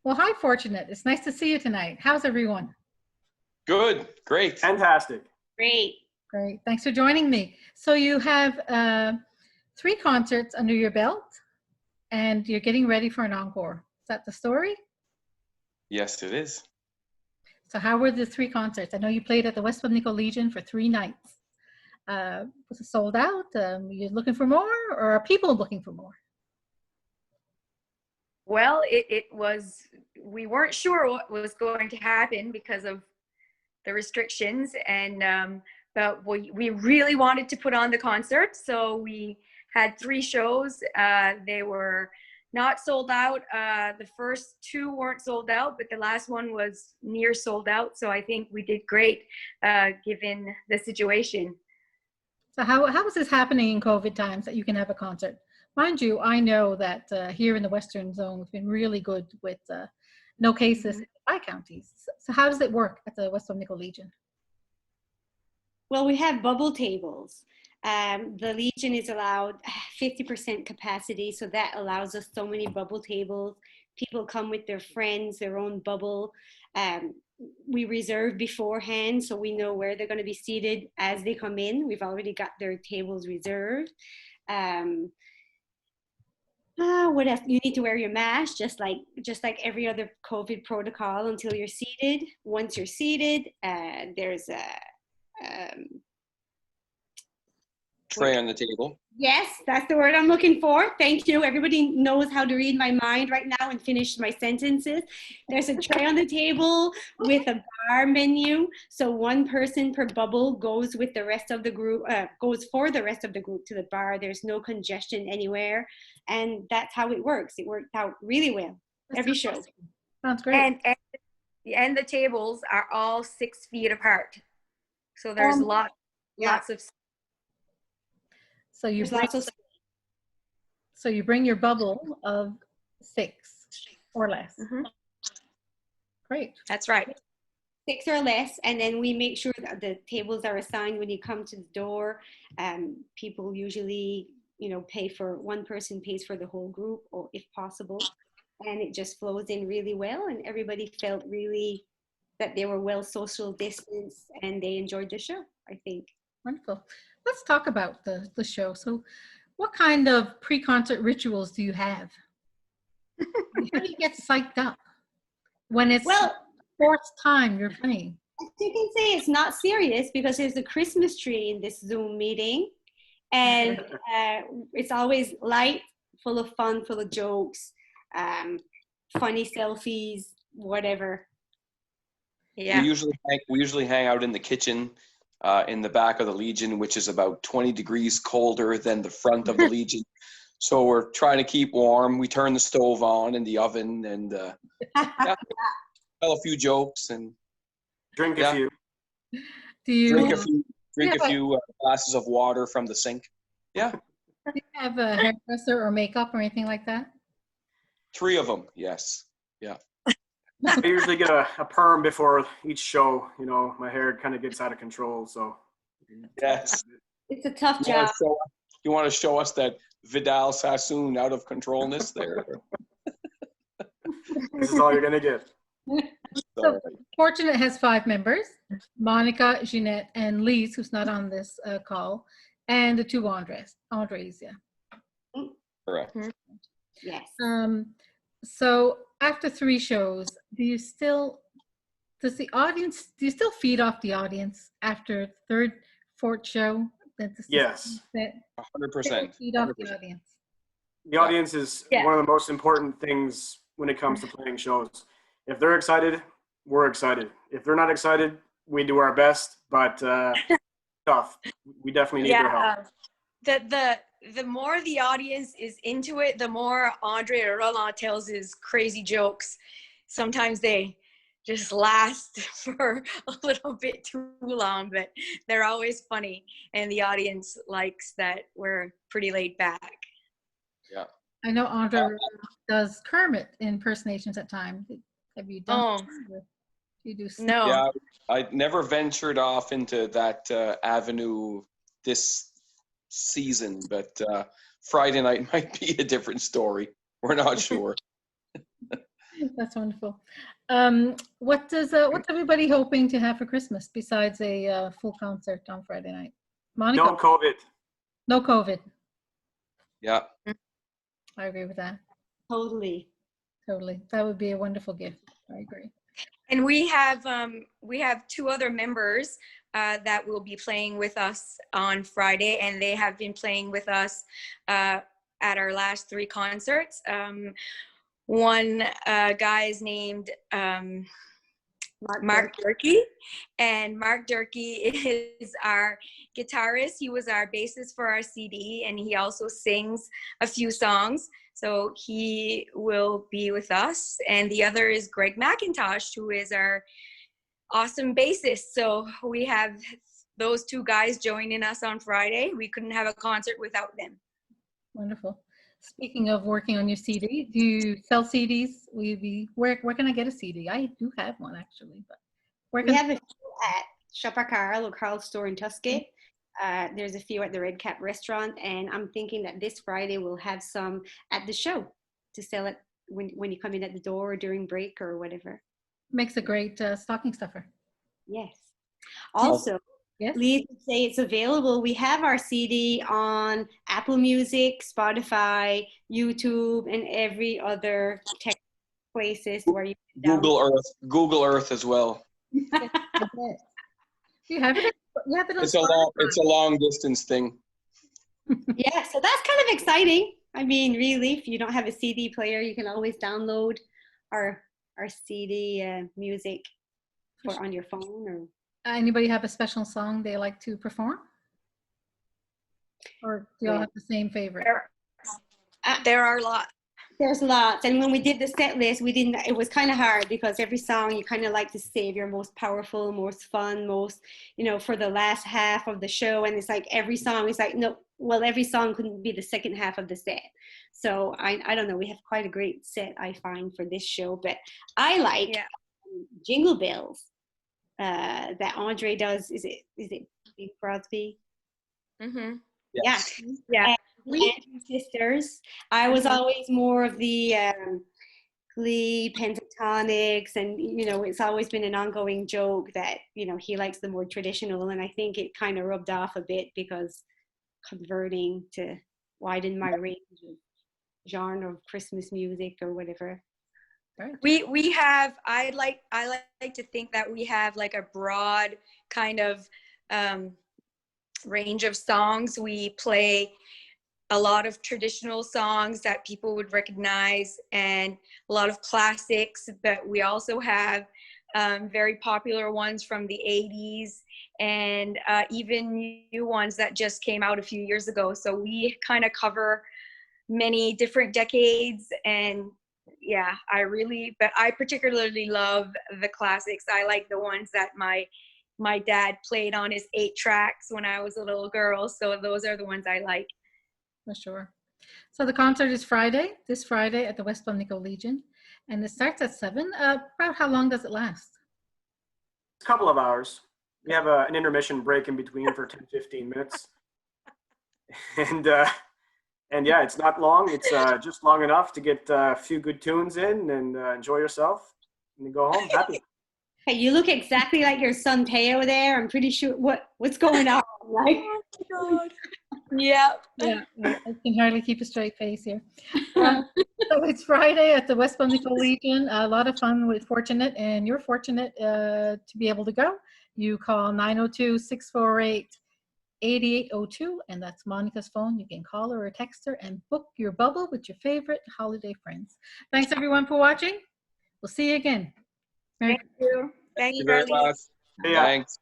Well, hi, Fortunate. It's nice to see you tonight. How's everyone? Good, great. Fantastic. Great. Great. Thanks for joining me. So you have three concerts under your belt, and you're getting ready for an encore. Is that the story? Yes, it is. So how were the three concerts? I know you played at the West Pimlico Legion for 3 nights. Was it sold out? You're looking for more, or are people looking for more? Well, it was, we weren't sure what was going to happen because of the restrictions, and but we really wanted to put on the concert, so we had 3 shows. They were not sold out. The first 2 weren't sold out, but the last one was near sold out, so I think we did great given the situation. So how is this happening in COVID times that you can have a concert? Mind you, I know that here in the Western Zone, it's been really good with no cases in the counties. So how does it work at the West Pimlico Legion? Well, we have bubble tables. The Legion is allowed 50% capacity, so that allows us so many bubble tables. People come with their friends, their own bubble. We reserve beforehand, so we know where they're going to be seated as they come in. We've already got their tables reserved. What else? You need to wear your mask, just like every other COVID protocol until you're seated. Once you're seated, there's a Tray on the table. yes, that's the word I'm looking for. Thank you. Everybody knows how to read my mind right now and finish my sentences. There's a tray on the table with a bar menu. So one person per bubble goes with the rest of the group, goes for the rest of the group to the bar. There's no congestion anywhere. And that's how it works. It worked out really well. Every show. Sounds great. And the tables are all 6 feet apart. So there's lots of. So you bring your bubble of 6 or less. Mm-hmm. Great. That's right. 6 or less, and then we make sure that the tables are assigned when you come to the door. People usually, pay for, one person pays for the whole group, or if possible, and it just flows in really well, and everybody felt really that they were well social distance, and they enjoyed the show, I think. Wonderful. Let's talk about the show. So what kind of pre-concert rituals do you have? How do you get psyched up when it's fourth time you're playing? You can say it's not serious because there's a Christmas tree in this Zoom meeting, and it's always light, full of fun, full of jokes, funny selfies, whatever. Yeah. We usually hang out in the kitchen in the back of the Legion, which is about 20 degrees colder than the front of the Legion. So we're trying to keep warm. We turn the stove on in the oven and tell a few jokes and Drink a few. Do you drink a few glasses of water from the sink. Yeah. Do you have a hairdresser or makeup or anything like that? 3 of them, yes. Yeah. I usually get a perm before each show. My hair kind of gets out of control. So Yes. It's a tough job. You want to show us that Vidal Sassoon out of controlness there? This is all you're going to get. So Fortunate has 5 members: Monica, Jeanette, and Lise, who's not on this call, and the 2 Andres, yeah. Correct. Yes. So after 3 shows, do you still feed off the audience after the 3rd, 4th show? Yes. 100%. Feed off the audience. The audience is one of the most important things when it comes to playing shows. If they're excited, we're excited. If they're not excited, we do our best, but tough. We definitely need their help. The more the audience is into it, the more Andre Roland tells his crazy jokes. Sometimes they just last for a little bit too long, but they're always funny, and the audience likes that we're pretty laid back. Yeah. I know Andre does Kermit impersonations at times. Have you done? You do? No. Yeah, I never ventured off into that avenue this season, but Friday night might be a different story. We're not sure. That's wonderful. What's everybody hoping to have for Christmas besides a full concert on Friday night? Monica? No COVID. No COVID. Yeah. I agree with that. Totally. Totally. That would be a wonderful gift. I agree. And we have 2 other members that will be playing with us on Friday, and they have been playing with us at our last 3 concerts. One guy is named Mark Durkee, and Mark Durkee is our guitarist. He was our bassist for our CD, and he also sings a few songs. So he will be with us. And the other is Greg McIntosh, who is our awesome bassist. So we have those 2 guys joining us on Friday. We couldn't have a concert without them. Wonderful. Speaking of working on your CD, do you sell CDs? Where can I get a CD? I do have one actually, but where We can have a few at Shopper Carl or Carl's store in Tuscany. There's a few at the Red Cap restaurant, and I'm thinking that this Friday we'll have some at the show to sell it when you come in at the door or during break or whatever. makes a great stocking stuffer. Yes. Also, Yes. Lisa would say it's available. We have our CD on Apple Music, Spotify, YouTube, and every other tech places where you can Google Earth as well. You have it. You have it on It's a long distance thing. Yeah, so that's kind of exciting. I mean, really, if you don't have a CD player, you can always download our CD music on your phone. Or Anybody have a special song they like to perform? Or do you all have the same favorite? There are a lot. There's lots, and when we did the set list, it was kind of hard because every song you kind of like to save your most powerful, most fun, most, for the last half of the show. And it's like every song is like, no, well, every song couldn't be the second half of the set. So I don't know, we have quite a great set, I find, for this show, but I like Jingle Bells that Andre does. Is it Bing Crosby? Mm-hmm. Yes. Yeah. Sisters. I was always more of the Glee, Pentatonics, and it's always been an ongoing joke that he likes the more traditional, and I think it kind of rubbed off a bit because converting to widen my range of genre of Christmas music or whatever. We have I like to think that we have like a broad kind of range of songs. We play a lot of traditional songs that people would recognize and a lot of classics, but we also have very popular ones from the 80s and even new ones that just came out a few years ago. So we kind of cover many different decades, and but I particularly love the classics. I like the ones that my dad played on his 8 tracks when I was a little girl. So those are the ones I like. For sure. So the concert is this Friday at the West Pimlico Legion, and it starts at 7. About how long does it last? A couple of hours. We have an intermission break in between for 10-15 minutes. And yeah, it's not long. It's just long enough to get a few good tunes in and enjoy yourself and then go home happy. Hey, you look exactly like your son Teo there. I'm pretty sure what's going on, right? Oh my God. Yeah. I can hardly keep a straight face here. So it's Friday at the West Pimlico Legion. A lot of fun with Fortunate, and you're fortunate to be able to go. You call 902-648-8802, and that's Monica's phone. You can call her or text her and book your bubble with your favorite holiday friends. Thanks everyone for watching. We'll see you again. Thank you. Thank you very much. Yeah. Thanks.